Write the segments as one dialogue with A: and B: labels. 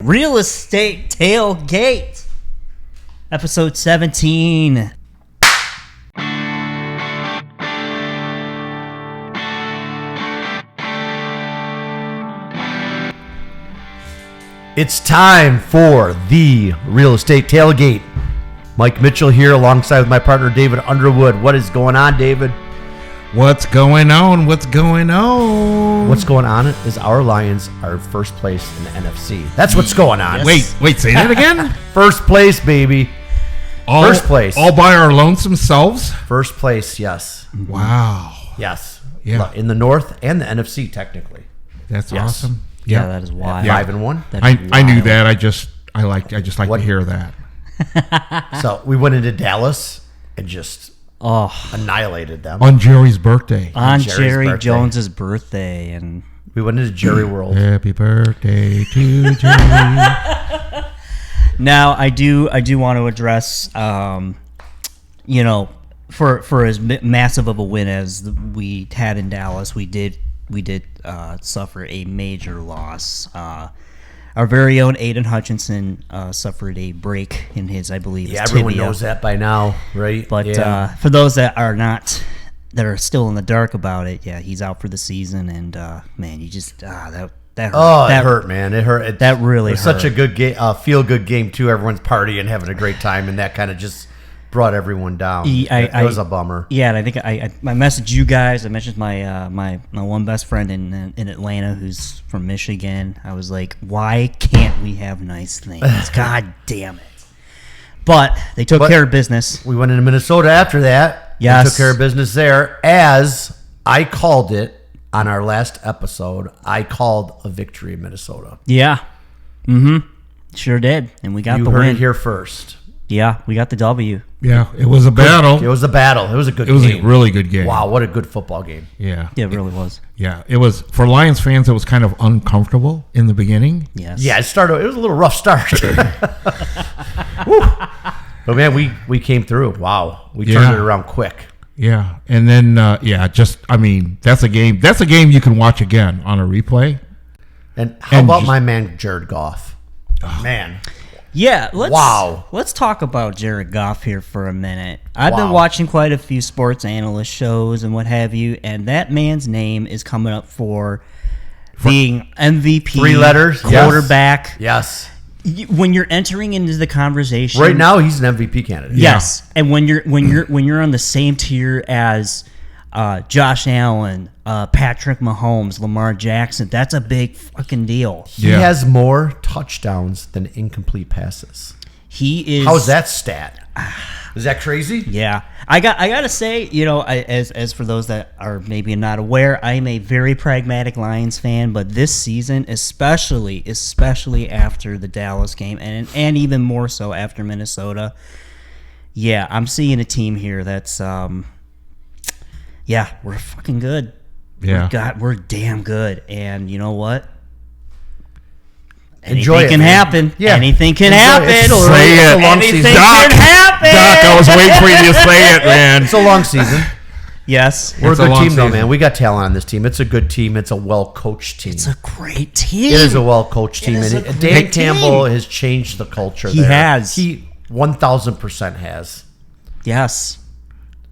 A: Real Estate Tailgate, episode 17.
B: It's time for the Real Estate Tailgate. Mike Mitchell here alongside with my partner David Underwood. What is going on, David?
C: What's going on? What's going on?
B: What's going on is our Lions are first place in the NFC. That's what's going on.
A: Yes.
C: Wait, say that again?
B: First place, baby. First place.
C: All by our lonesome selves?
B: First place, yes.
C: Wow.
B: Yes.
C: Yeah.
B: In the North and the NFC, technically.
C: That's
B: Yes.
C: awesome.
A: Yeah, that is wild.
C: Yeah.
B: 5-1.
C: I knew that. I just like to hear that.
B: So we went into Dallas and just
A: Oh,
B: annihilated them.
C: On Jerry's birthday.
A: on
B: Jerry's
A: Jerry
B: birthday.
A: Jones's birthday, and
B: We went into Jerry World.
C: Happy birthday to Jerry.
A: now I do want to address, for as massive of a win as we had in Dallas, we did suffer a major loss. Our very own Aiden Hutchinson suffered a break in his, I believe,
B: Yeah,
A: his
B: everyone
A: tibia.
B: knows that by now, right?
A: But
B: yeah.
A: for those that are still in the dark about it, yeah, he's out for the season, and man, you just that hurt.
B: Oh,
A: that
B: it hurt, man. It hurt.
A: That really
B: It was
A: hurt.
B: such a good game, feel-good game, too. Everyone's partying, having a great time, and that kind of just brought everyone down. It was a bummer.
A: Yeah, and I think I messaged you guys. I mentioned my one best friend in Atlanta who's from Michigan. I was like, why can't we have nice things? God damn it! But they took care of business.
B: We went into Minnesota after that.
A: Yes.
B: We took care of business there. As I called it on our last episode, I called a victory in Minnesota.
A: Yeah, sure did, and we got
B: You
A: the
B: heard
A: win.
B: it here first.
A: Yeah, we got the W.
C: Yeah, it was a battle.
B: It was a battle. It was a good
C: It was
B: game.
C: a really good game.
B: Wow, what a good football game.
C: Yeah.
A: Yeah, it really was.
C: Yeah. It was, for Lions fans, it was kind of uncomfortable in the beginning.
A: Yes.
B: Yeah, it was a little rough start. Woo. But man, we came through. Wow. We turned
C: Yeah.
B: it around quick.
C: Yeah. And then, that's a game you can watch again on a replay.
B: And how
C: And
B: about
C: just-
B: my man Jared Goff? Man.
A: Yeah,
B: Wow.
A: Let's talk about Jared Goff here for a minute. I've been
B: Wow.
A: watching quite a few sports analyst shows and what have you, and that man's name is coming up for being MVP,
B: 3 letters, yes.
A: quarterback.
B: Yes.
A: When you're entering into the conversation,
B: Right now he's an MVP candidate.
A: yes, and when you're on the same tier as Josh Allen, Patrick Mahomes, Lamar Jackson, that's a big fucking deal.
B: He
C: Yeah.
B: has more touchdowns than incomplete passes.
A: He is.
B: How's that stat? Is that crazy?
A: Yeah, I gotta say, as for those that are maybe not aware, I'm a very pragmatic Lions fan, but this season, especially after the Dallas game, and even more so after Minnesota, yeah, I'm seeing a team here that's, we're fucking good.
C: Yeah.
A: We're damn good, and you know what?
B: Enjoy
A: Anything
B: it,
A: can
B: man.
A: happen.
B: Yeah.
A: Anything can
B: Enjoy it.
A: happen.
B: It's still
C: Say
B: it's
C: it.
B: a long
A: Anything
B: season.
A: can happen.
C: Doc, I was waiting for you to say it, man.
B: It's a long season.
A: Yes.
B: We're
C: It's
B: a
C: a
B: good
C: long
B: team, though,
C: season.
B: man. We got talent on this team. It's a good team. It's a well-coached team.
A: It's a great team.
B: It is a well-coached team.
A: is
B: And
A: a
B: Dan
A: great
B: Campbell
A: team.
B: has changed the culture
A: He
B: there.
A: has.
B: He 1,000% has.
A: Yes.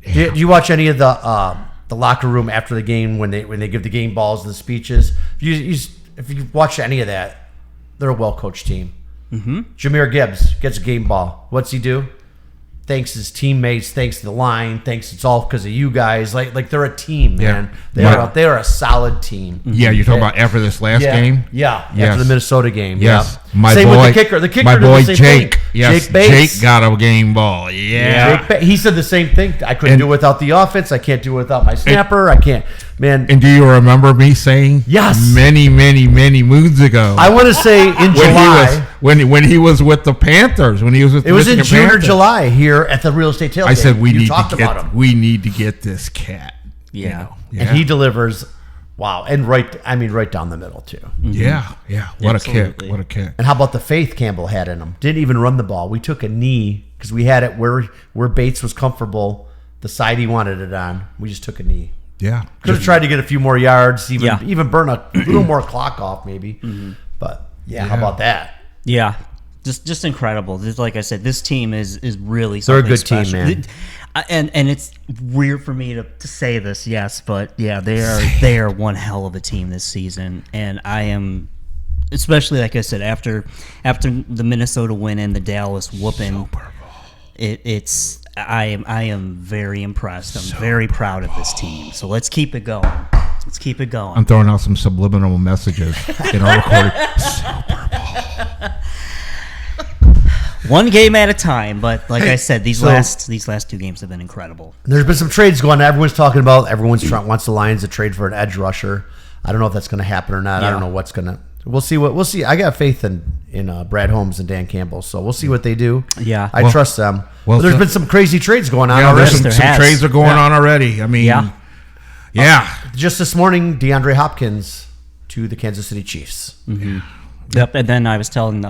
B: Do you watch any of the locker room after the game when they give the game balls and the speeches? If you watch any of that, they're a well-coached team. Mm-hmm. Jahmyr Gibbs gets a game ball. What's he do? Thanks his teammates, thanks the line, thanks it's all because of you guys. Like they're a team, man.
C: Yeah.
B: They are a solid team.
C: Yeah, you're talking about after this last game?
B: Yeah,
C: Yes.
B: after the Minnesota game.
C: Yes.
B: Yeah. Same with the kicker. The kicker
C: my
B: did the
C: boy
B: same
C: Jake.
B: thing.
C: Yes,
B: Jake Bates.
C: Jake got a game ball. Yeah.
B: He said the same thing. I couldn't
C: And-
B: do it without the offense. I can't do it without my snapper. I can't. Man,
C: And do you remember me saying
B: Yes.
C: many moons ago?
B: I want to say in
C: when
B: July.
C: when he was with the Panthers, when he was with the
B: It was in
C: Michigan
B: June or
C: Panthers,
B: July here at the Real Estate Tailgate.
C: I said we
B: You
C: need
B: talked
C: to
B: about
C: get
B: him.
C: we need to get this cat.
A: Yeah.
C: You know?
B: And he delivers. Wow, and right down the middle too.
C: Yeah. What
A: Absolutely.
C: a kick.
B: And how about the faith Campbell had in him? Didn't even run the ball. We took a knee because we had it where Bates was comfortable, the side he wanted it on. We just took a knee.
C: Yeah.
B: Could have tried to get a few more yards,
A: Yeah.
B: even burn a little more clock off maybe. But yeah, how
C: Yeah.
B: about that?
A: Yeah, just incredible. Like I said, this team is really
B: They're a
A: something
B: good
A: special.
B: team, man.
A: And it's weird for me to say this, yes, but yeah, they are one hell of a team this season, and I am, especially like I said, after the Minnesota win and the Dallas whooping, I am very impressed. I'm very proud of this team. So let's keep it going. Let's keep it going.
C: I'm throwing out some subliminal messages in our recording.
A: One game at a time, but like I said, these last 2 games have been incredible.
B: There's been some trades going on. Everyone's talking about. Wants the Lions to trade for an edge rusher. I don't know if that's going to happen or not.
A: Yeah.
B: I don't know what's going to. We'll see. I got faith in Brad Holmes and Dan Campbell, so we'll see what they do.
A: Yeah.
B: I trust them.
C: well,
B: But there's been some crazy trades going on
C: Yeah,
B: already.
C: there's
A: there
C: some
A: has.
C: trades are going on already. I mean, yeah.
B: Just this morning, DeAndre Hopkins to the Kansas City Chiefs.
A: Yep, and then I was telling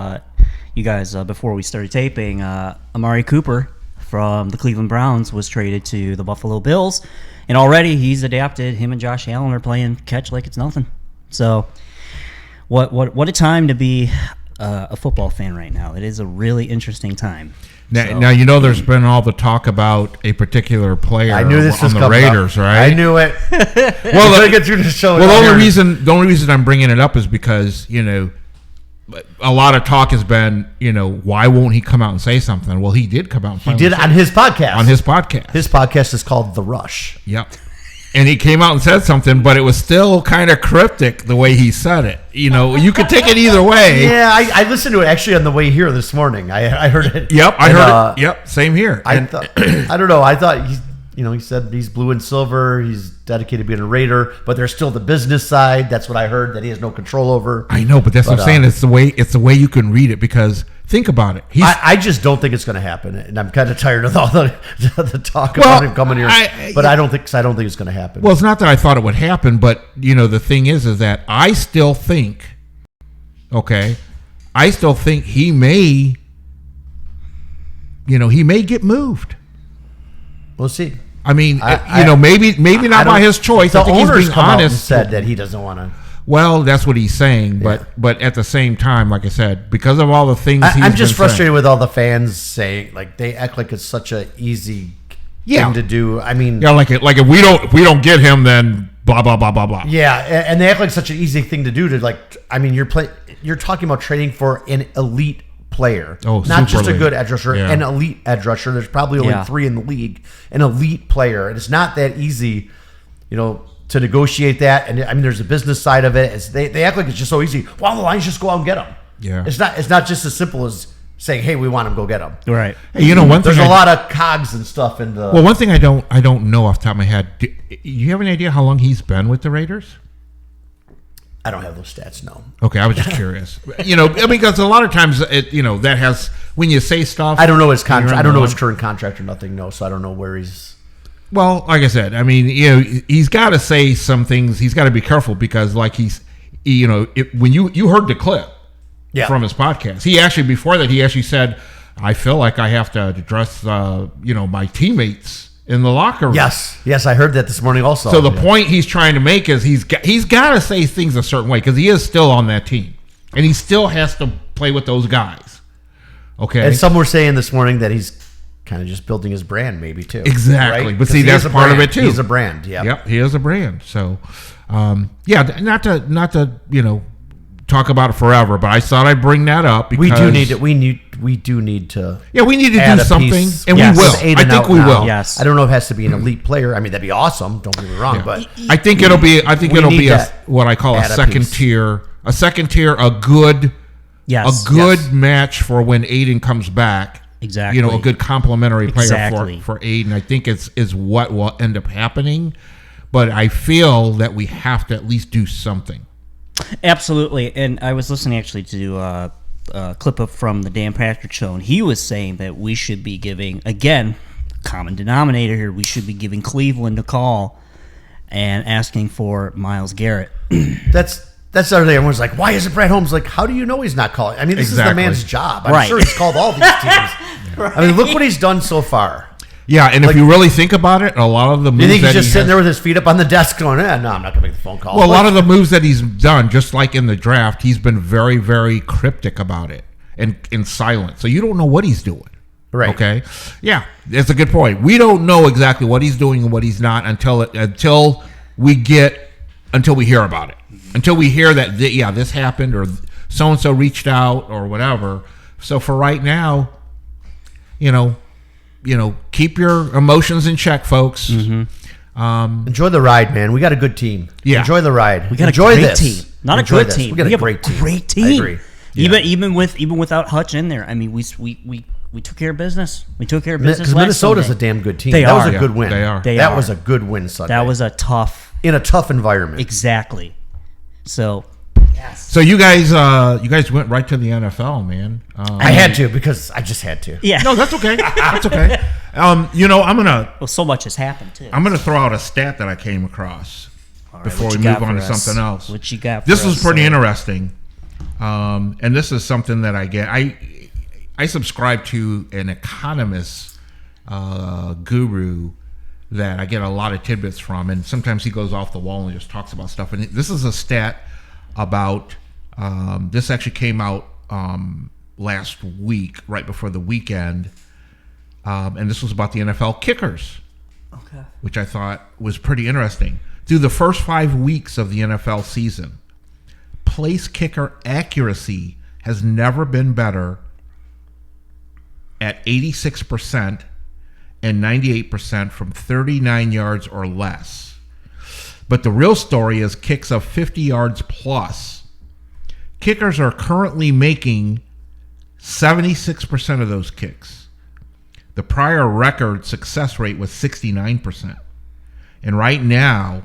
A: you guys before we started taping, Amari Cooper from the Cleveland Browns was traded to the Buffalo Bills, and already he's adapted. Him and Josh Allen are playing catch like it's nothing. So, what a time to be a football fan right now. It is a really interesting time.
C: Now you know there's been all the talk about a particular player
B: I knew this
C: on
B: was
C: the
B: coming
C: Raiders,
B: up.
C: right?
B: I knew it.
C: Well,
B: We're gonna get through the show.
C: Well,
B: down
C: the
B: here.
C: only reason I'm bringing it up is because a lot of talk has been why won't he come out and say something? Well, he did come out. And
B: He
C: finally
B: did
C: say
B: on his podcast.
C: on his podcast.
B: His podcast is called The Rush.
C: Yep. And he came out and said something, but it was still kind of cryptic the way he said it. You could take it either way.
B: Yeah, I listened to it actually on the way here this morning. I heard it.
C: Yep, I
B: And,
C: heard it. Yep, same here.
B: I don't know. I thought he said he's blue and silver. He's dedicated to being a Raider, but there's still the business side. That's what I heard that he has no control over.
C: I know, but that's what I'm saying. It's the way you can read it, because think about it.
B: I just don't think it's going to happen, and I'm kind of tired of all the talk about him coming here. But I don't think it's going to happen.
C: Well, it's not that I thought it would happen, but the thing is that I still think, he may, he may get moved.
B: We'll see.
C: I mean, maybe not by his choice.
B: The
C: I think he's
B: owners
C: being
B: come out and
C: honest.
B: said that he doesn't want to.
C: Well, that's what he's saying, but at the same time, like I said, because of all the things
B: I'm just frustrated with all the fans saying, like, they act like it's such a easy thing to do. I mean,
C: like if we don't get him, then blah blah blah blah blah.
B: Yeah, and they act like such an easy thing to do. You're talking about trading for an elite player, not just a good edge rusher, an elite edge rusher. There's probably only 3 in the league, an elite player, and it's not that easy, to negotiate that. And I mean, there's a business side of it. They act like it's just so easy. Well, the Lions just go out and get them.
C: Yeah,
B: it's not just as simple as saying, "Hey, we want him, go get him."
A: Right.
C: Hey, one thing
B: there's a lot of cogs and stuff in the.
C: Well, one thing I don't know off the top of my head. Do you have any idea how long he's been with the Raiders?
B: I don't have those stats. No.
C: Okay, I was just curious. Because a lot of times that has, when you say stuff.
B: I don't know his contract. I don't know his current contract or nothing. No, so I don't know where he's.
C: Well, like I said, I mean, he's got to say some things. He's got to be careful because, like when you heard the clip from his podcast, before that he said, "I feel like I have to address my teammates in the locker room."
B: Yes, I heard that this morning also.
C: So the point he's trying to make is he's got to say things a certain way because he is still on that team and he still has to play with those guys. Okay,
B: and some were saying this morning that he's kind of just building his brand, maybe too.
C: Exactly,
B: right?
C: But see, that's part of it too.
B: He's a brand. Yeah.
C: Yep, he is a brand. So, not to talk about it forever, but I thought I'd bring that up because
B: we do need to.
C: Yeah, we need to do something, and we will. I think we will.
A: Yes.
B: I don't know if it has to be an elite player. I mean, that'd be awesome. Don't get me wrong, but
C: I think it'll be. I think it'll be what I call a
B: add a
C: second
B: piece.
C: tier. A second tier, a good match for when Aiden comes back.
A: Exactly.
C: A good complimentary player
A: Exactly.
C: for Aiden. I think is what will end up happening. But I feel that we have to at least do something.
A: Absolutely. And I was listening actually to a clip from the Dan Patrick Show, and he was saying that we should be giving, again, common denominator here, we should be giving Cleveland a call and asking for Myles Garrett.
B: that's the other thing. Everyone's like, "Why isn't Brad Holmes?" Like, how do you know he's not calling? I mean, this is the man's job. I'm sure he's called all these teams. I mean, look what he's done so far.
C: Yeah, and if you really think about it, a lot of the moves
B: You think he's
C: that
B: just sitting there with his feet up on the desk going, no, I'm not going to make the phone call.
C: Well, a lot of the moves that he's done, just like in the draft, he's been very, very cryptic about it. and in silence. So you don't know what he's doing.
B: Right.
C: Okay. Yeah, that's a good point. We don't know exactly what he's doing and what he's not until we hear about it. Until we hear that this happened or so and so reached out or whatever. So for right now, keep your emotions in check, folks.
B: Enjoy the ride, man. We got a good team.
C: Yeah.
B: Enjoy the ride.
A: We got
B: Enjoy
A: a great
B: this.
A: team. Not
B: Enjoy
A: a good
B: this.
A: team.
B: We got
A: We
B: a
A: have
B: great team.
A: Great team.
B: I agree.
A: Even without Hutch in there. I mean, we took care of business. We took care of business.
B: Because Minnesota's a damn good team.
A: They
B: that
A: are.
B: was a
C: Yeah,
B: good win.
C: they are.
B: That was a good win Sunday.
A: That was a tough.
B: in a tough environment.
A: Exactly. So.
C: So you guys went right to the NFL, man.
B: I had to because I just had to.
A: Yeah.
C: No, that's okay. That's okay. I'm gonna
A: Well, so much has happened too.
C: I'm gonna throw out a stat that I came across
A: All right,
C: before
A: what
C: we
A: you
C: move
A: got
C: on to
A: for us?
C: something else.
A: What you got?
C: This
A: for
C: was
A: us,
C: pretty
A: sir?
C: interesting, and this is something that I get. I subscribe to an economist guru that I get a lot of tidbits from, and sometimes he goes off the wall and just talks about stuff. And this is a stat about this actually came out last week, right before the weekend, and this was about the NFL kickers.
A: Okay.
C: Which I thought was pretty interesting. Through the first 5 weeks of the NFL season, place kicker accuracy has never been better at 86% and 98% from 39 yards or less. But the real story is kicks of 50 yards plus. Kickers are currently making 76% of those kicks. The prior record success rate was 69%. And right now,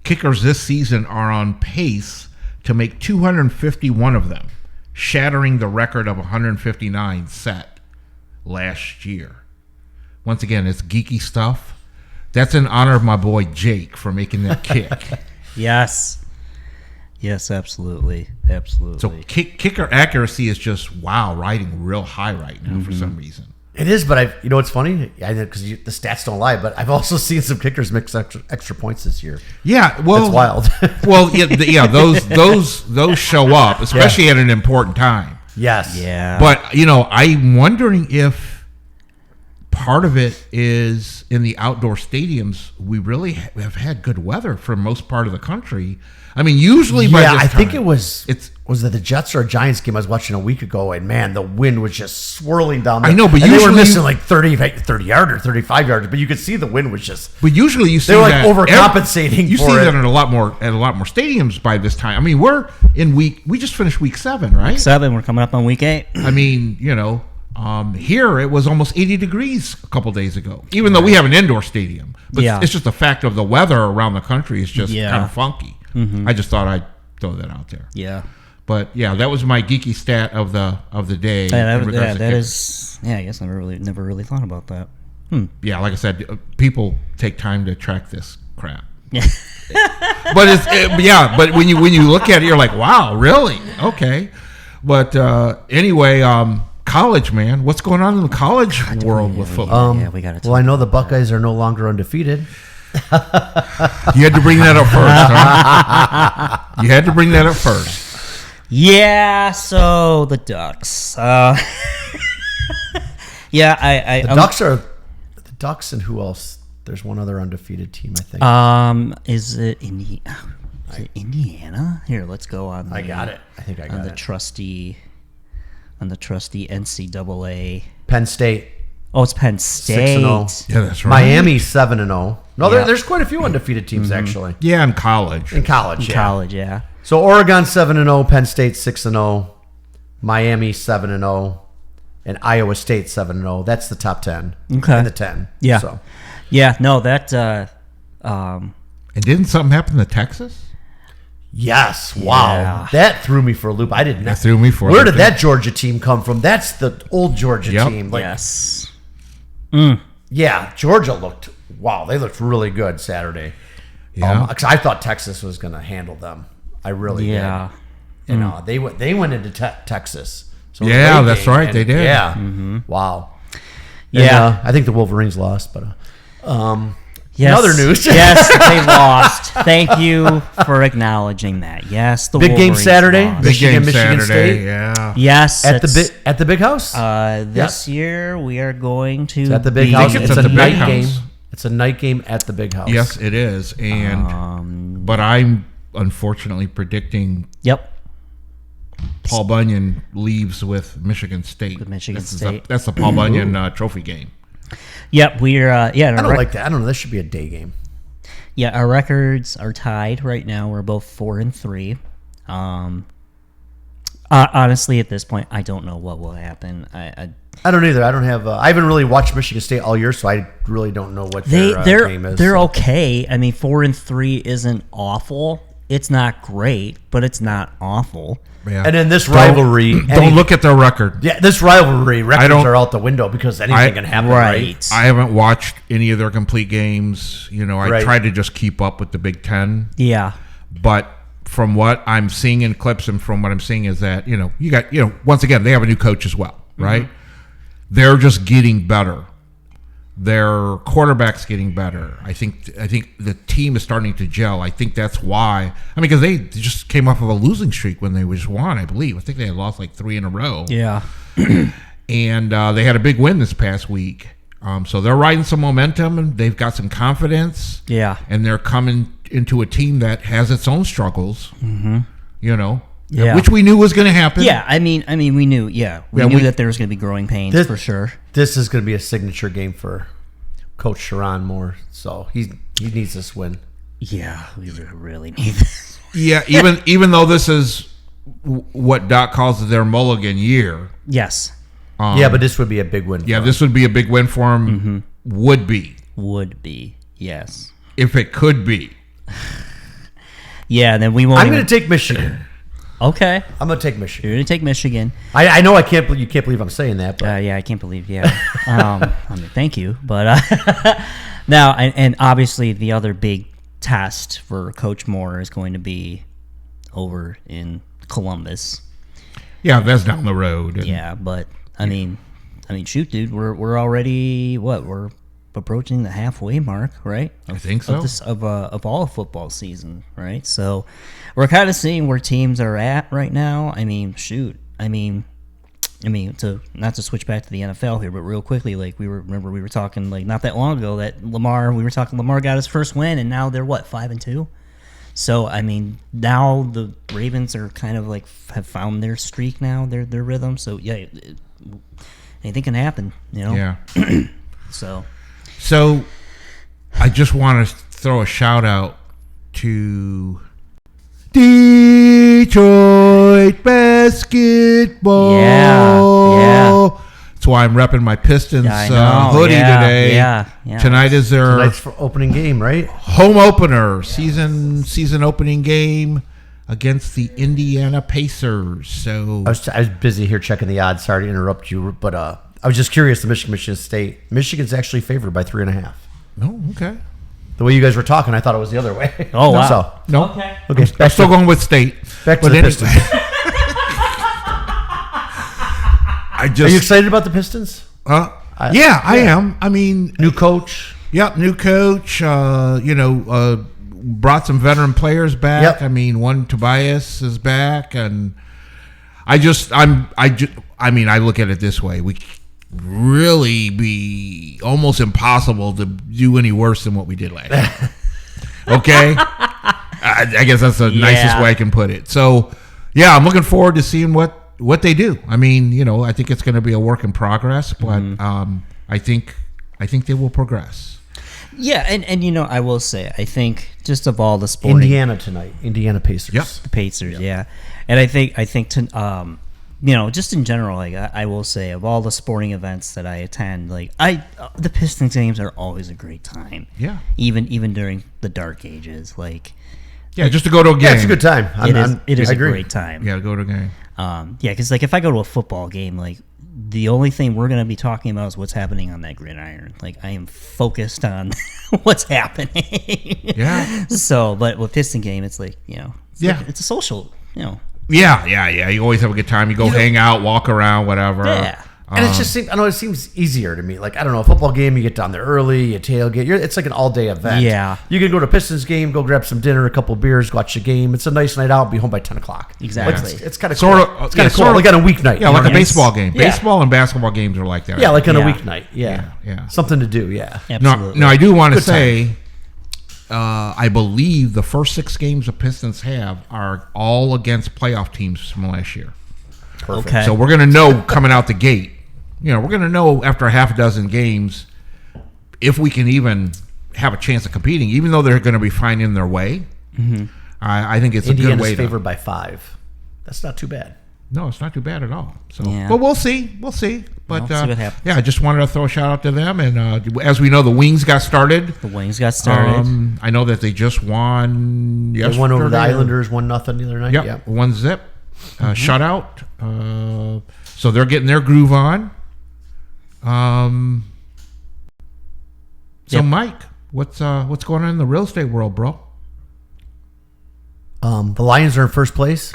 C: kickers this season are on pace to make 251 of them, shattering the record of 159 set last year. Once again, it's geeky stuff. That's in honor of my boy Jake for making that kick.
A: Yes. Yes, absolutely. Absolutely.
C: So kicker accuracy is just, riding real high right now for some reason.
B: It is, but what's funny? Because the stats don't lie, but I've also seen some kickers mix extra points this year.
C: Yeah, well,
B: It's wild.
C: Well, those show up, especially at an important time.
B: Yes.
A: Yeah.
C: But I'm wondering if part of it is in the outdoor stadiums. We really have had good weather for most part of the country. I mean, usually by this time,
B: I think it was it the Jets or a Giants game I was watching a week ago, and man, the wind was just swirling down there.
C: I know, but
B: and they were
C: usually
B: missing like 30 yard or 35 yards, but you could see the wind was just.
C: But usually you see
B: They were like
C: that
B: overcompensating.
C: You
B: for
C: see
B: it.
C: that at a lot more stadiums by this time. I mean, we just finished week 7, right?
A: Week 7, we're coming up on week 8.
C: I mean, here it was almost 80 degrees a couple days ago, even though we have an indoor stadium. But it's just the fact of the weather around the country is just kind of funky. Mm-hmm. I just thought I'd throw that out there.
A: Yeah.
C: But yeah, that was my geeky stat of the day.
A: That is. Yeah, I guess I never really thought about that.
C: Yeah, like I said, people take time to track this crap.
A: Yeah.
C: But when you look at it, you're like, wow, really? Okay. But anyway, college, man, what's going on in the college world with football?
A: We got it.
B: Well, I know the Buckeyes are no longer undefeated.
C: You had to bring that up first, huh? You had to bring that up first.
A: Yeah, so the Ducks.
B: The Ducks and who else? There's one other undefeated team, I think.
A: Is it Indiana? Here, let's go on.
B: I got it. I think I got
A: on
B: it.
A: the trusty NCAA.
B: Penn State.
A: Oh, it's Penn State.
B: 6-0.
C: Yeah, that's right.
B: Miami 7-0. No,
A: Yeah.
B: there's quite a few undefeated teams actually.
C: Yeah, in college.
B: In college,
A: In college, yeah.
B: So Oregon 7-0, Penn State 6-0, Miami 7-0, and Iowa State 7-0. That's the top 10.
A: Okay.
B: And the 10.
A: Yeah.
B: So.
A: Yeah, no, that
C: And didn't something happen to Texas?
B: Yes. Wow.
A: Yeah.
B: That threw me for a loop. I didn't know.
C: That threw me for a
B: Where
C: loop.
B: did that Georgia team come from? That's the old Georgia team.
A: yes.
B: Yeah, Georgia they looked really good Saturday.
C: Yeah.
B: Because I thought Texas was going to handle them. I really
A: Yeah.
B: did. And they went into Texas. So
C: Yeah, that's right, they did.
B: Yeah. Wow.
A: Yeah.
B: And, I think the Wolverines lost, but
A: Yes.
B: In other news.
A: Yes, they lost. Thank you for acknowledging that. Yes, the
B: big game
A: Wolverines
B: Saturday.
A: lost.
C: Big game
B: Michigan
C: Saturday.
B: State.
C: Yeah.
A: Yes,
B: At the big house.
A: this year we are going to
B: It's at the big
A: be-
B: house.
C: it's
B: It's
C: at
B: a
C: the big
B: night
C: house.
B: game. It's a night game at the big house.
C: Yes, it is. And but I'm unfortunately predicting
A: Yep.
C: Paul Bunyan leaves with Michigan State.
A: With Michigan
C: This is
A: State.
C: that's the Paul Bunyan trophy game.
A: Yep, we're
B: I don't like that. I don't know. This should be a day game.
A: Yeah, our records are tied right now. We're both 4-3. Honestly, at this point, I don't know what will happen.
B: I don't either. I don't have. I haven't really watched Michigan State all year, so I really don't know what their game is.
A: They're okay. I mean, 4-3 isn't awful. It's not great, but it's not awful.
C: Yeah.
B: And then this rivalry.
C: Don't look at their record.
B: Yeah, this rivalry records are out the window because anything can happen. Right.
C: I haven't watched any of their complete games. You know, I try to just keep up with the Big Ten.
A: Yeah.
C: But from what I'm seeing in clips and from what I'm seeing is that, you got, once again, they have a new coach as well, right? Mm-hmm. They're just getting better. Their quarterback's getting better. I think the team is starting to gel. I think that's why. I mean, because they just came off of a losing streak when they just won, I believe. I think they had lost like 3 in a row.
A: Yeah.
C: And they had a big win this past week. So they're riding some momentum, and they've got some confidence.
A: Yeah.
C: And they're coming into a team that has its own struggles,
A: Yeah.
C: which we knew was going to happen.
A: Yeah, I mean, we knew. Yeah, we knew that there was going to be growing pains for sure.
B: This is going to be a signature game for Coach Sharon Moore, so he needs this win.
A: Yeah, we really need this.
C: Yeah, even though this is what Doc calls their mulligan year.
A: Yes.
B: Yeah, but this would be a big win.
C: Yeah, this would be a big win for him. Mm-hmm. Would be. Yes. If it could be.
A: Yeah, then we won't.
B: I'm going to take Michigan.
A: Okay.
B: I'm going to take Michigan.
A: You're going to take Michigan.
B: I know you can't believe I'm saying that. But.
A: Yeah, I can't believe, I mean, thank you. But now, and obviously the other big test for Coach Moore is going to be over in Columbus.
C: Yeah, that's down the road.
A: Yeah, but, I mean, shoot, dude, we're already, we're approaching the halfway mark, right?
C: I think so.
A: Of all football season, right? So we're kind of seeing where teams are at right now. I mean, shoot. I mean, to not to switch back to the NFL here, but real quickly, like we were talking like not that long ago that Lamar got his first win, and now they're 5-2. So I mean, now the Ravens are kind of like have found their streak now, their rhythm. So yeah, anything can happen,
C: Yeah.
A: So
C: I just want to throw a shout out to Detroit basketball.
A: Yeah.
C: That's why I'm repping my Pistons hoodie today.
A: Yeah.
C: Tonight is their
B: tonight's opening game, right?
C: Home opener, season opening game against the Indiana Pacers. So
B: I was busy here checking the odds. Sorry to interrupt you, but I was just curious. The Michigan State. Michigan's actually favored by 3.5.
C: Oh, okay.
B: The way you guys were talking, I thought it was the other way.
A: Oh, wow.
B: So,
C: No.
A: Okay.
C: I'm still going with State.
B: Back to the Pistons. Are you excited about the Pistons?
C: Yeah, I am. I mean,
B: new coach.
C: Yep, new coach. Brought some veteran players back.
B: Yep.
C: I mean, one Tobias is back, and I look at it this way: we really be almost impossible to do any worse than what we did last year. Okay, I guess that's the nicest way I can put it. So, yeah, I'm looking forward to seeing what they do. I mean, I think it's going to be a work in progress, but I think they will progress.
A: Yeah, and I will say, I think just of all the sporting...
B: Indiana tonight. Indiana Pacers.
A: Yep. The Pacers, yeah. And I think just in general, like I will say, of all the sporting events that I attend, like the Pistons games are always a great time.
C: Yeah.
A: Even during the dark ages, like...
C: Yeah, just to go to a game.
B: Yeah, it's a good time.
A: It is a great time.
C: Yeah, to go to a game.
A: Because like if I go to a football game, like the only thing we're going to be talking about is what's happening on that gridiron. Like I am focused on what's happening.
C: Yeah.
A: So, but with Piston game, it's like it's a social.
C: Yeah. You always have a good time. You go hang out, walk around, whatever.
A: Yeah.
B: And it's just, I know it seems easier to me. Like, I don't know, a football game, you get down there early, you tailgate. It's like an all-day event.
A: Yeah.
B: You can go to a Pistons game, go grab some dinner, a couple of beers, watch the game. It's a nice night out, be home by 10 o'clock.
A: Exactly.
B: Like, it's kind of cool. It's kind of cool.
C: Sort of,
B: like on a weeknight.
C: Yeah, like a baseball game.
B: Yeah.
C: Baseball and basketball games are like that.
B: Yeah, like on a
A: Yeah.
B: weeknight. Yeah.
C: Yeah.
B: Something to do, yeah.
A: Absolutely.
C: Now, I do want to
B: Good
C: say, I believe the first 6 games the Pistons have are all against playoff teams from last year.
B: Perfect.
A: Okay.
C: So we're going to know coming out the gate. We're going to know after a half a dozen games if we can even have a chance of competing, even though they're going to be finding their way. Mm-hmm. I think it's a good way
B: Indiana's favored by 5. That's not too bad.
C: No, it's not too bad at all. So,
A: Yeah.
C: but we'll see. We'll see. But
A: We'll see what happens.
C: yeah, I just wanted to throw a shout out to them. And as we know, the Wings got started.
A: The Wings got started.
C: I know that they just won.
B: They won over the Islanders 1-0 the other night.
C: Yep,
B: Yeah.
C: 1-0 shutout. So they're getting their groove on. So
A: Yep.
C: Mike, what's going on in the real estate world, bro?
B: The Lions are in first place.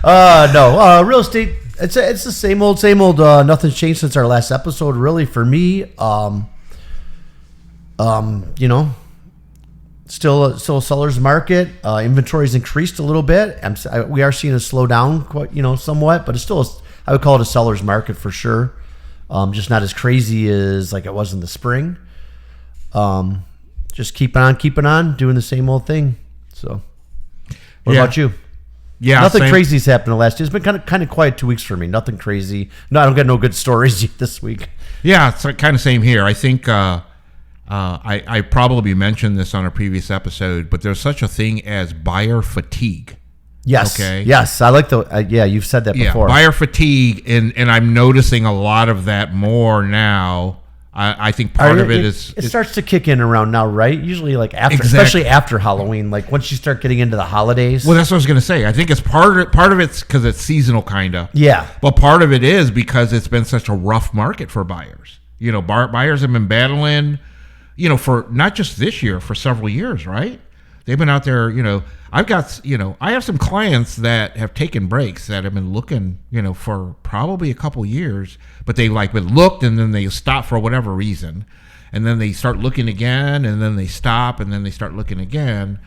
B: No, real estate. It's the same old. Nothing's changed since our last episode. Really, for me, still a seller's market. Inventory's increased a little bit. We are seeing a slowdown, quite, somewhat, but it's still, I would call it a seller's market for sure. Just not as crazy as like it was in the spring. Just keeping on, doing the same old thing. So, what about you?
C: Yeah,
B: nothing
C: same.
B: crazy's happened the last. It's been kind of quiet 2 weeks for me. Nothing crazy. No, I don't get no good stories this week.
C: Yeah, it's kind of same here. I think I probably mentioned this on a previous episode, but there's such a thing as buyer fatigue.
B: Yes.
C: Okay.
B: Yes, I like the. Yeah, you've said that before.
C: Yeah, buyer fatigue, and I'm noticing a lot of that more now. I think part of it is
B: it starts to kick in around now, right? Usually, like after,
C: Exactly.
B: especially after Halloween, like once you start getting into the holidays.
C: Well, that's what I was going to say. I think it's part of it's because it's seasonal, kind of.
B: Yeah.
C: But part of it is because it's been such a rough market for buyers. Buyers have been battling, for not just this year, for several years, right? They've been out there, I have some clients that have taken breaks that have been looking, for probably a couple years, but they looked and then they stop for whatever reason. And then they start looking again and then they stop and then they start looking again.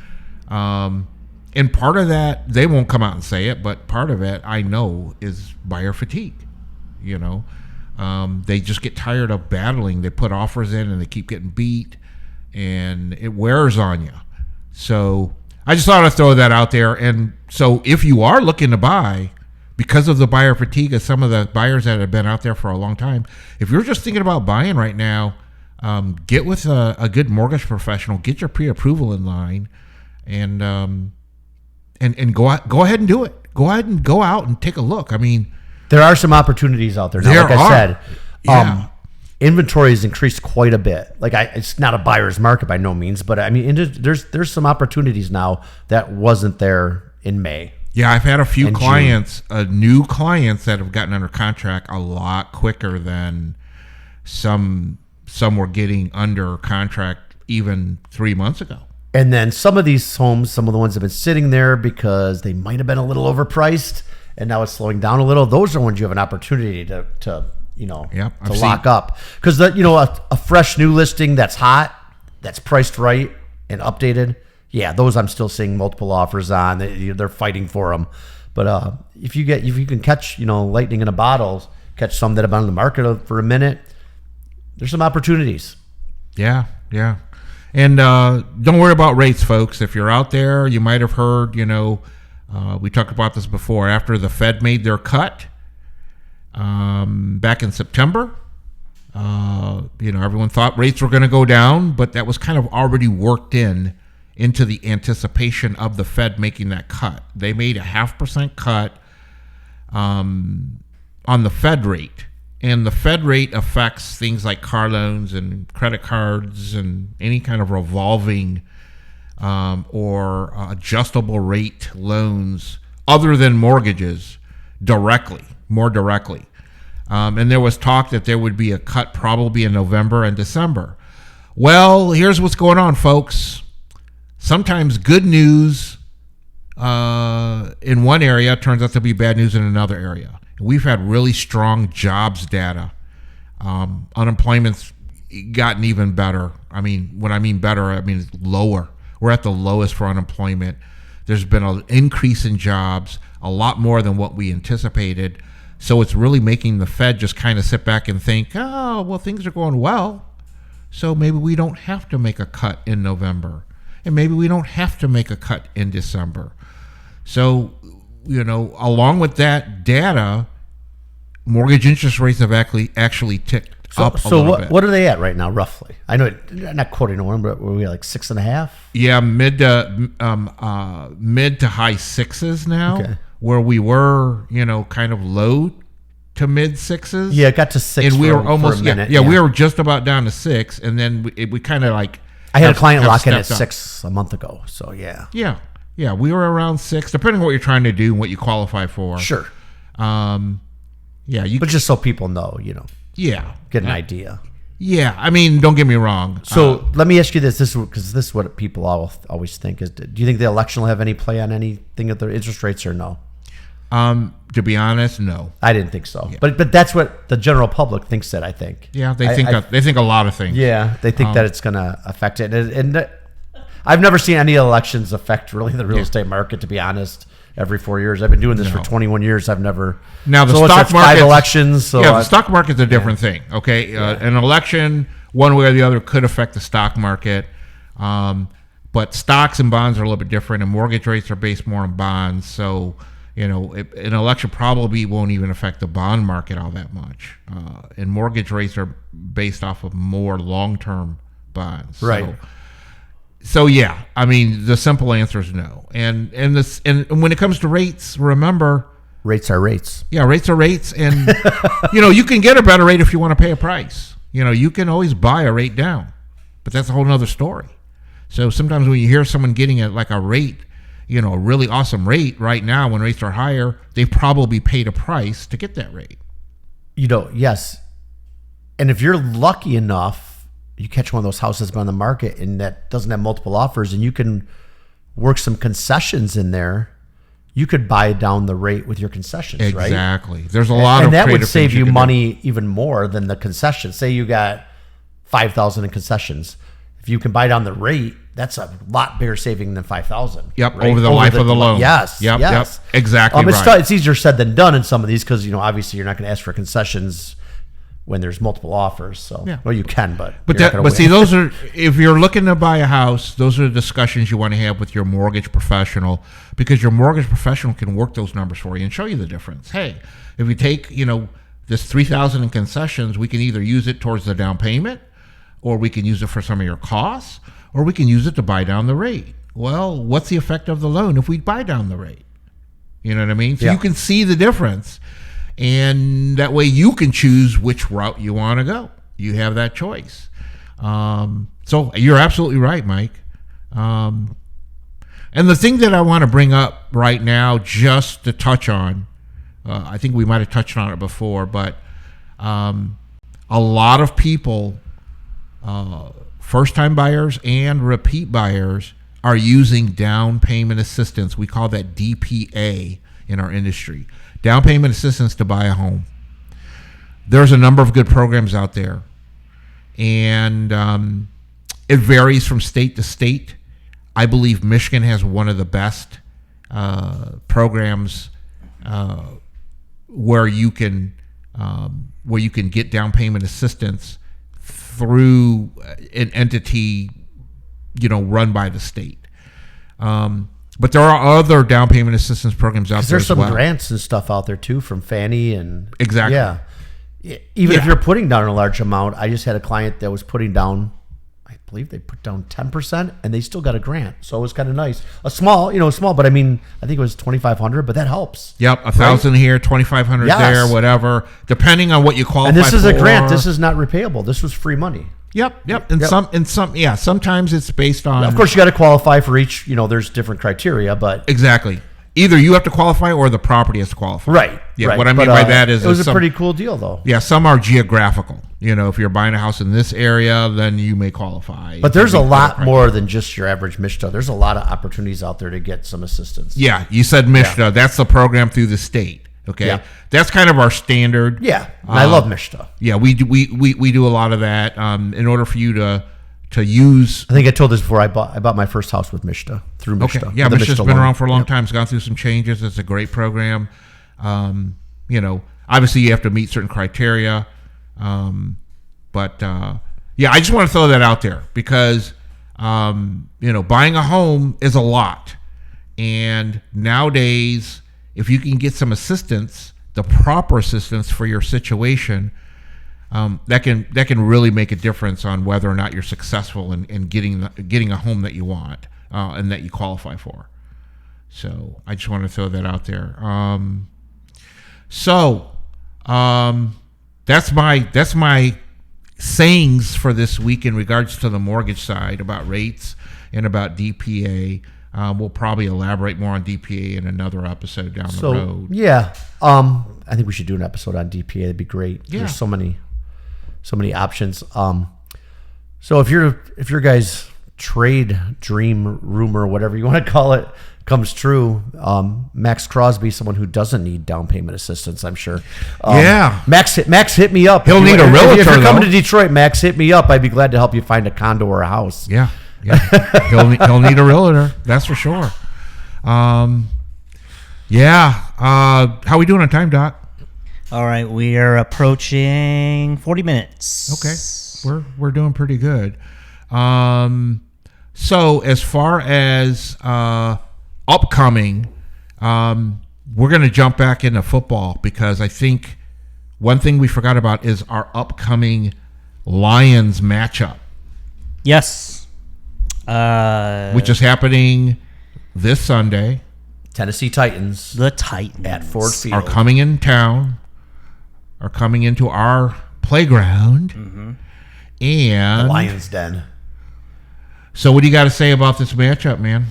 C: And part of that, they won't come out and say it, but part of it I know is buyer fatigue, They just get tired of battling. They put offers in and they keep getting beat and it wears on you. So I just thought I'd throw that out there. And so if you are looking to buy, because of the buyer fatigue of some of the buyers that have been out there for a long time, if you're just thinking about buying right now, get with a good mortgage professional, get your pre-approval in line, and go ahead and do it. Go ahead and go out and take a look. I mean,
B: there are some opportunities out there now. Like I said,
C: Yeah.
B: Inventory has increased quite a bit. It's not a buyer's market by no means, but I mean, there's some opportunities now that wasn't there in May.
C: Yeah, I've had a few
B: And
C: clients, new clients that have gotten under contract a lot quicker than some were getting under contract even 3 months ago.
B: And then some of these homes, some of the ones that have been sitting there because they might have been a little overpriced, and now it's slowing down a little. Those are ones you have an opportunity to lock up, because a fresh new listing that's hot, that's priced right and updated. Yeah, those I'm still seeing multiple offers on. They're fighting for them. But if you can catch lightning in a bottle, catch some that have been on the market for a minute, there's some opportunities.
C: Yeah. And don't worry about rates, folks. If you're out there, you might have heard, we talked about this before. After the Fed made their cut back in September, everyone thought rates were going to go down, but that was kind of already worked into the anticipation of the Fed making that cut. They made a 0.5% cut on the Fed rate. And the Fed rate affects things like car loans and credit cards and any kind of revolving or adjustable rate loans other than mortgages more directly. And there was talk that there would be a cut probably in November and December. Well, here's what's going on, folks. Sometimes good news in one area turns out to be bad news in another area. We've had really strong jobs data. Unemployment's gotten even better. I mean, when I mean better, I mean it's lower. We're at the lowest for unemployment. There's been an increase in jobs, a lot more than what we anticipated. So it's really making the Fed just kind of sit back and think, oh, well, things are going well. So maybe we don't have to make a cut in November. And maybe we don't have to make a cut in December. So, along with that data, mortgage interest rates have actually ticked up a little bit.
B: What are they at right now, roughly? I know, I'm not quoting one, but were we like 6.5?
C: Yeah, mid to high sixes now,
B: okay.
C: Where we were, kind of low to mid sixes.
B: Yeah, it got to 6
C: and we were almost
B: for a minute.
C: Yeah, we were just about down to 6, and then we kind of like.
B: I had a client lock in at 6 a month ago, so yeah.
C: Yeah, we were around 6, depending on what you're trying to do and what you qualify for.
B: Sure.
C: But
B: just so people know,
C: Yeah.
B: Get an idea.
C: Yeah, I mean, don't get me wrong.
B: So let me ask you this, because this is what people always think is: do you think the election will have any play on anything of their interest rates, or no?
C: To be honest, no.
B: I didn't think so.
C: Yeah.
B: But that's what the general public thinks that I think.
C: Yeah, they think a lot of things.
B: Yeah, they think that it's going to affect it, and I've never seen any elections affect really the real estate market. To be honest, every 4 years, I've been doing this for 21 years. I've never.
C: Now the
B: so
C: stock market
B: 5 elections. So
C: the stock market's a different thing. Okay, an election, one way or the other, could affect the stock market. But stocks and bonds are a little bit different, and mortgage rates are based more on bonds. So, an election probably won't even affect the bond market all that much. And mortgage rates are based off of more long-term bonds.
B: Right.
C: So yeah, I mean, the simple answer is no. And when it comes to rates, remember,
B: rates are rates.
C: Yeah, rates are rates, and you can get a better rate if you want to pay a price. You can always buy a rate down, but that's a whole nother story. So sometimes when you hear someone getting a rate, a really awesome rate right now when rates are higher, they probably paid a price to get that rate.
B: Yes. And if you're lucky enough, you catch one of those houses on the market and that doesn't have multiple offers, and you can work some concessions in there, you could buy down the rate with your concessions, right?
C: Exactly. There's a lot of
B: and that would
C: creative
B: save
C: things
B: you
C: can
B: money
C: do.
B: even more than the concessions. Say you got $5,000 in concessions. If you can buy down the rate, that's a lot bigger saving than $5,000.
C: Yep, right? over the life of the loan.
B: Yes,
C: yep,
B: yes.
C: Yep, exactly right.
B: It's easier said than done in some of these because, obviously you're not going to ask for concessions when there's multiple offers. So,
C: yeah.
B: Well, you can, but
C: see, those are, if you're looking to buy a house, those are the discussions you want to have with your mortgage professional, because your mortgage professional can work those numbers for you and show you the difference. Hey, if we take, this $3,000 in concessions, we can either use it towards the down payment, or we can use it for some of your costs, or we can use it to buy down the rate. Well, what's the effect of the loan if we buy down the rate? You know what I mean? So you can see the difference. And that way you can choose which route you want to go. You have that choice. So you're absolutely right, Mike. And the thing that I want to bring up right now, just to touch on, I think we might have touched on it before, but a lot of people, first-time buyers and repeat buyers, are using down payment assistance. We call that DPA in our industry. Down payment assistance to buy a home. There's a number of good programs out there, and it varies from state to state. I believe Michigan has one of the best programs where you can get down payment assistance through an entity, run by the state. But there are other down payment assistance programs out there.
B: There's some
C: well.
B: grants and stuff out there too from Fannie and
C: exactly.
B: Yeah. Even if you're putting down a large amount, I just had a client that was putting down, I believe they put down 10%, and they still got a grant. So it was kind of nice. A small, but I think it was $2,500, but that helps.
C: Yep, $1,000 here, $2,500 there, whatever, depending on what you qualify for.
B: And this is a grant. This is not repayable. This was free money.
C: Yep. And sometimes it's based on.
B: Of course, you got to qualify for each. There's different criteria, but
C: exactly. either you have to qualify or the property has to qualify.
B: Right.
C: Yeah.
B: Right.
C: What I mean by that is
B: it was a pretty cool deal, though.
C: Yeah. Some are geographical. If you're buying a house in this area, then you may qualify.
B: But there's a lot more than just your average Mishta. There's a lot of opportunities out there to get some assistance.
C: Yeah. You said Mishta. Yeah. That's the program through the state. Okay. Yeah. That's kind of our standard.
B: Yeah. I love Mishta.
C: Yeah. We do a lot of that. In order for you to use.
B: I think I told this before. I bought my first house with Mishta through Mishta.
C: Okay. Yeah, Mishta's been around for a long time. It's gone through some changes. It's a great program. Obviously you have to meet certain criteria. But I just want to throw that out there because buying a home is a lot. And nowadays, if you can get some assistance, the proper assistance for your situation, that can really make a difference on whether or not you're successful in getting a home that you want and that you qualify for. So I just want to throw that out there. That's my sayings for this week in regards to the mortgage side about rates and about DPA. We'll probably elaborate more on DPA in another episode down the road.
B: Yeah, I think we should do an episode on DPA. That'd be great.
C: Yeah.
B: There's so many options. So if your guys' trade dream, rumor, whatever you want to call it, comes true, Max Crosby, someone who doesn't need down payment assistance, I'm sure. Max hit me up.
C: He'll need a realtor.
B: If you're coming to Detroit, Max, hit me up. I'd be glad to help you find a condo or a house.
C: Yeah. He'll need a realtor. That's for sure. How we doing on time, Doc?
A: All right, we are approaching 40 minutes.
C: Okay, we're doing pretty good. So as far as upcoming, we're going to jump back into football because I think one thing we forgot about is our upcoming Lions matchup.
A: Yes.
C: Which is happening this Sunday.
B: Tennessee Titans.
A: The Titans.
B: At Ford Field.
C: Are coming in town. Are coming into our playground.
A: Mm-hmm.
C: And
B: the Lions Den.
C: So what do you got to say about this matchup, man?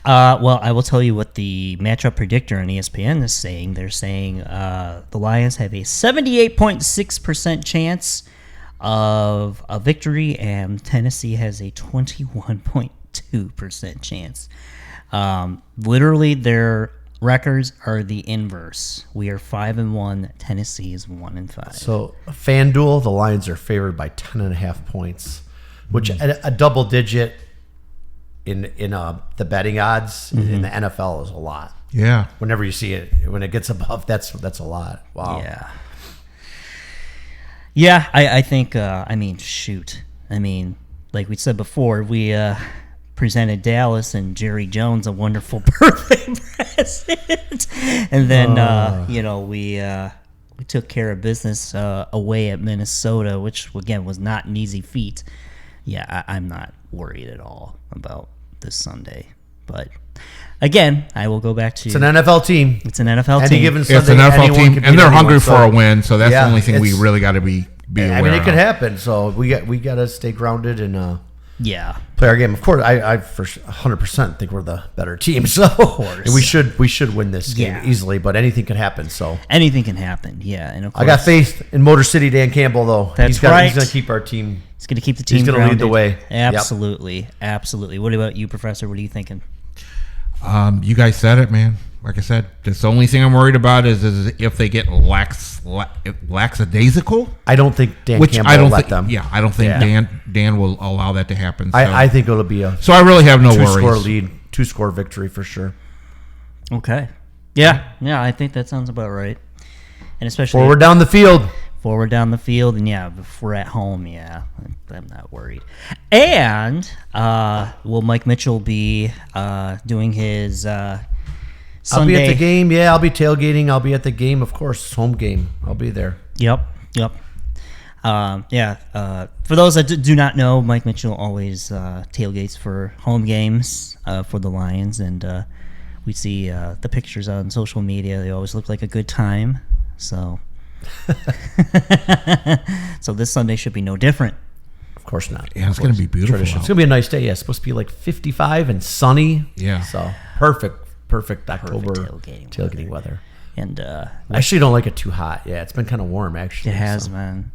A: Well, I will tell you what the matchup predictor on ESPN is saying. They're saying the Lions have a 78.6% chance of a victory, and Tennessee has a 21.2% chance. Literally, their records are the inverse. We are 5-1. Tennessee is 1-5.
B: So, FanDuel, the Lions are favored by 10.5 points, which a double digit in the betting odds in the NFL is a lot.
C: Yeah.
B: Whenever you see it, when it gets above, that's a lot. Wow.
A: Yeah. Yeah, I think, shoot. Like we said before, we presented Dallas and Jerry Jones a wonderful birthday present. And then, we took care of business away at Minnesota, which, again, was not an easy feat. Yeah, I'm not worried at all about this Sunday. But, again, I will go back to...
B: It's an NFL team.
A: It's an NFL
B: Any
A: team.
B: given Sunday,
C: it's an NFL team, and they're hungry for a win, so that's the only thing we really got to be aware of.
B: It could happen, so we got to stay grounded and play our game. Of course, I for 100% think we're the better team, so we should win this game easily, but anything can happen. So
A: anything can happen, yeah. And of course,
B: I got faith in Motor City Dan Campbell, though.
A: That's
B: He's
A: right.
B: going to keep our team.
A: He's going to keep the team.
B: He's going to lead the way.
A: Absolutely, absolutely. What about you, Professor? What are you thinking?
C: You guys said it, man. Like I said, the only thing I'm worried about is if they get lackadaisical.
B: I don't think Dan Campbell will let them.
C: Yeah, I don't think Dan will allow that to happen. So.
B: I think it'll be a.
C: So I really have no worries.
B: Two-score victory for sure.
A: Okay. Yeah, I think that sounds about right. And especially
B: forward down the field,
A: and if we're at home, I'm not worried. And will Mike Mitchell be doing his Sunday?
B: I'll be at the game. Yeah, I'll be tailgating. I'll be at the game, of course. Home game. I'll be there.
A: Yep. For those that do not know, Mike Mitchell always tailgates for home games for the Lions, and we see the pictures on social media. They always look like a good time. So, so this Sunday should be no different.
B: course not.
C: Yeah, it's going to be beautiful.
B: Tradition. It's going to be a nice day. Yeah, it's supposed to be like 55 and sunny.
C: Yeah.
B: So perfect October tailgating weather.
A: And
B: I actually don't like it too hot. Yeah, it's been kind of warm actually.
A: it has, man.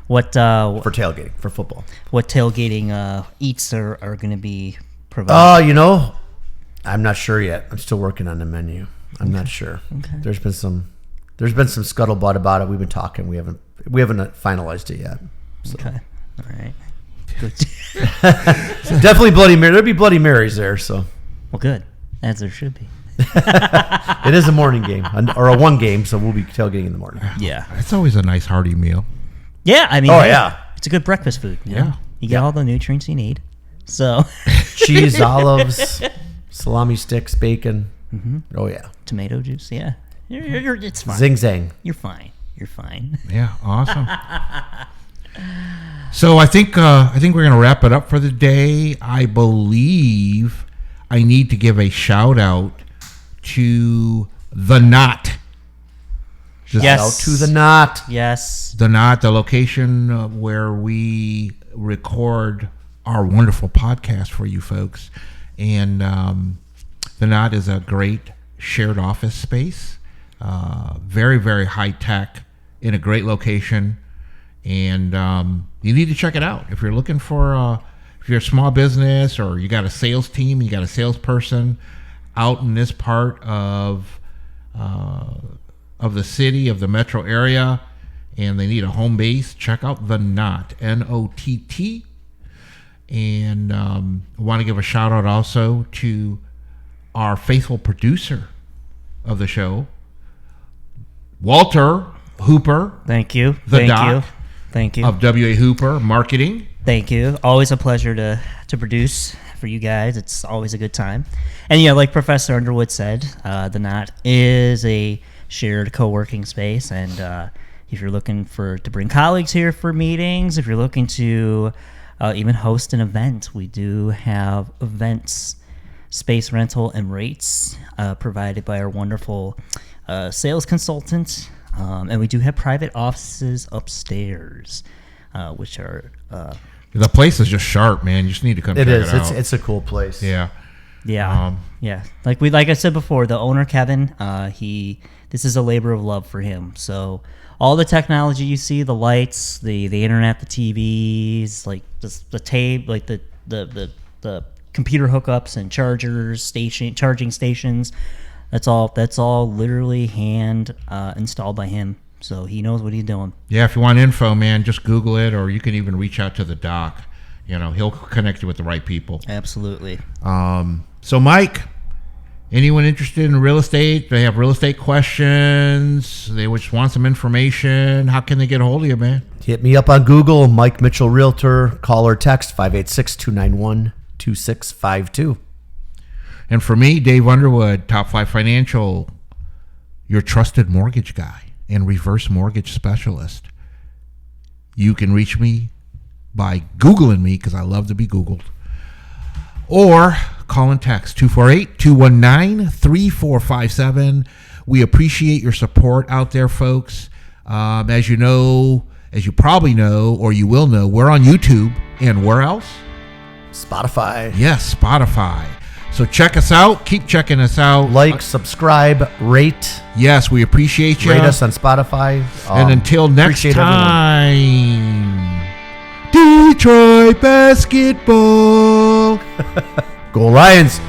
A: What
B: for tailgating, for football.
A: What tailgating eats are going to be provided?
B: I'm not sure yet. I'm still working on the menu. I'm not sure. Okay. There's been some scuttlebutt about it. We've been talking. We haven't finalized it yet. So.
A: Okay. All right. Good.
B: Definitely Bloody Mary. There'll be Bloody Marys there. So.
A: Well, good. As there should be.
B: It is a morning game or a one game, so we'll be tailgating in the morning.
A: Yeah.
C: It's always a nice hearty meal.
A: Yeah, I mean.
B: Yeah.
A: It's a good breakfast food. You know? You get all the nutrients you need. So.
B: Cheese, olives, salami sticks, bacon. Mm-hmm. Oh yeah.
A: Tomato juice. Yeah. It's fine.
B: Zing zang.
A: You're fine.
C: Yeah, awesome. So I think we're gonna wrap it up for the day. I believe I need to give a shout out to the Knot.
A: Yes.
B: Shout out to the Knot.
A: Yes.
C: The Knot, the location where we record our wonderful podcast for you folks, and the Knot is a great shared office space. Very, very high tech in a great location, and you need to check it out if you're looking for if you're a small business or you got a sales team, you got a salesperson out in this part of the city, of the metro area, and they need a home base. Check out the Knot, NOTT. And I want to give a shout out also to our faithful producer of the show, Walter Hooper.
A: Thank you. Thank you.
C: Of WA Hooper Marketing.
A: Thank you. Always a pleasure to produce for you guys. It's always a good time. And like Professor Underwood said, the Knot is a shared co-working space. And if you're looking to bring colleagues here for meetings, if you're looking to even host an event, we do have events, space rental, and rates provided by our wonderful sales consultant. And we do have private offices upstairs, which are...
C: the place is just sharp, man. You just need to come check it out.
B: It's a cool place.
C: Yeah.
A: Yeah. Yeah. Like I said before, the owner, Kevin, this is a labor of love for him. So all the technology you see, the lights, the internet, the TVs, like the tape, like the computer hookups and chargers, charging stations, that's all literally hand installed by him. So he knows what he's doing.
C: Yeah, if you want info, man, just Google it, or you can even reach out to the doc. He'll connect you with the right people.
A: Absolutely.
C: So, Mike, anyone interested in real estate? They have real estate questions. They just want some information. How can they get a hold of you, man?
B: Hit me up on Google, Mike Mitchell Realtor. Call or text 586-291-2652.
C: And for me, Dave Underwood, Top 5 Financial, your trusted mortgage guy and reverse mortgage specialist. You can reach me by Googling me, because I love to be Googled, or call and text 248-219-3457. We appreciate your support out there, folks. As you probably know, or you will know, we're on YouTube, and where else?
B: Spotify.
C: Yes, Spotify. So check us out. Keep checking us out.
B: Like, subscribe, rate.
C: Yes, we appreciate you.
B: Rate us on Spotify.
C: And until next time, Detroit basketball.
B: Go Lions.